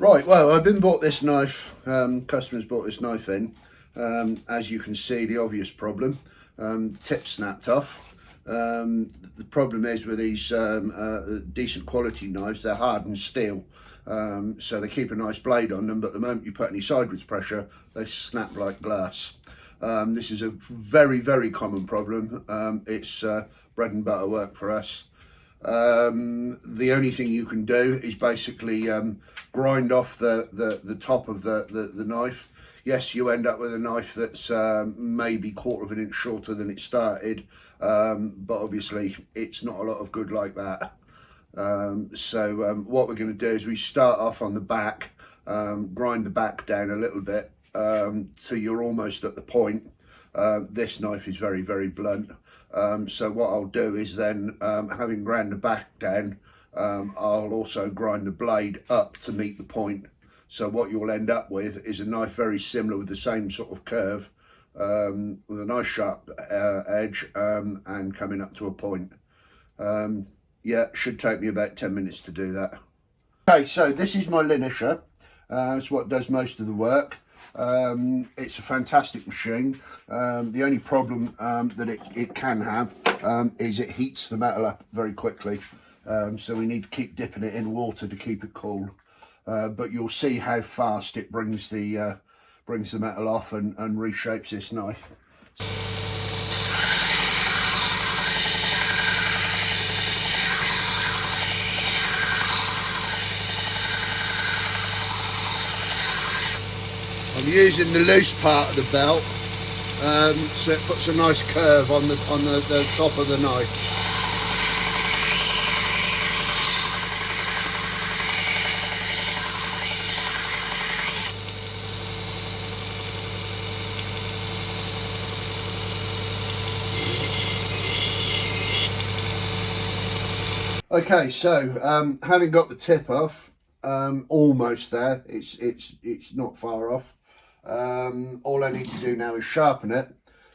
Right, well, I've been bought this knife, customers bought this knife in. As you can see, the obvious problem, tip snapped off. The problem is with these decent quality knives, they're hardened steel, so they keep a nice blade on them, but the moment you put any sideways pressure, they snap like glass. This is a very, very common problem. It's bread and butter work for us. The only thing you can do is basically grind off the top of the knife. Yes, you end up with a knife that's maybe 1/4 of an inch shorter than it started, but obviously it's not a lot of good like that. So what we're going to do is we start off on the back, grind the back down a little bit till you're almost at the point. This knife is very, very blunt. So what I'll do is then, having ground the back down, I'll also grind the blade up to meet the point. So what you'll end up with is a knife very similar with the same sort of curve, with a nice sharp edge, and coming up to a point. Yeah, should take me about 10 minutes to do that. Okay, so this is my linisher. It's what does most of the work. It's a fantastic machine. The only problem that it can have is it heats the metal up very quickly, so we need to keep dipping it in water to keep it cool. But you'll see how fast it brings the metal off and reshapes this knife. I'm using the loose part of the belt, so it puts a nice curve on the top of the knife. Okay, so having got the tip off, almost there. It's not far off. All I need to do now is sharpen it,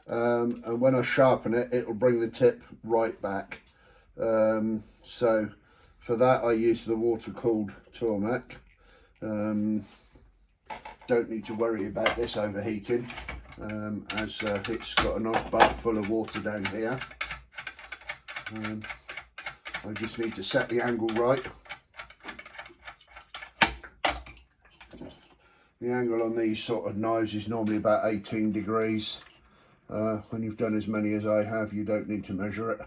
and when I sharpen it, it'll bring the tip right back. So for that I use the water-cooled Tormek. Don't need to worry about this overheating, as it's got a nice bath full of water down here. I just need to set the angle right. The angle on these sort of knives is normally about 18 degrees. When you've done as many as I have, you don't need to measure it.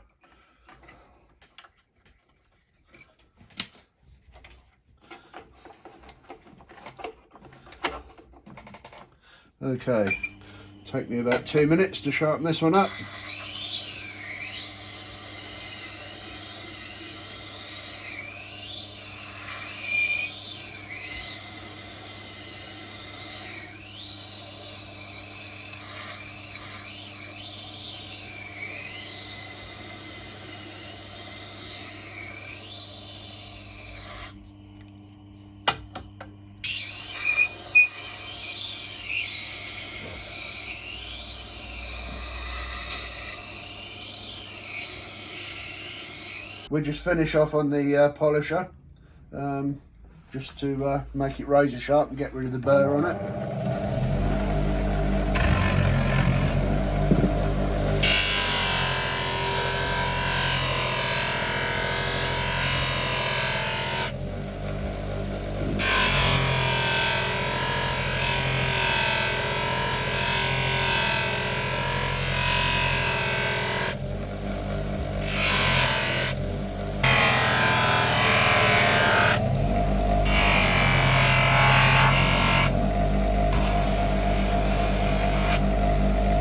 Okay, take me about 2 minutes to sharpen this one up. We'll just finish off on the polisher, just to make it razor sharp and get rid of the burr on it.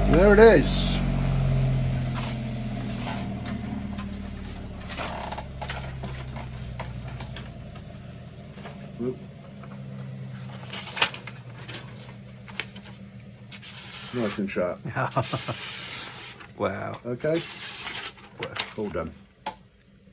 There it is. Whoop. Nice and sharp. Wow. Okay. Well, all done.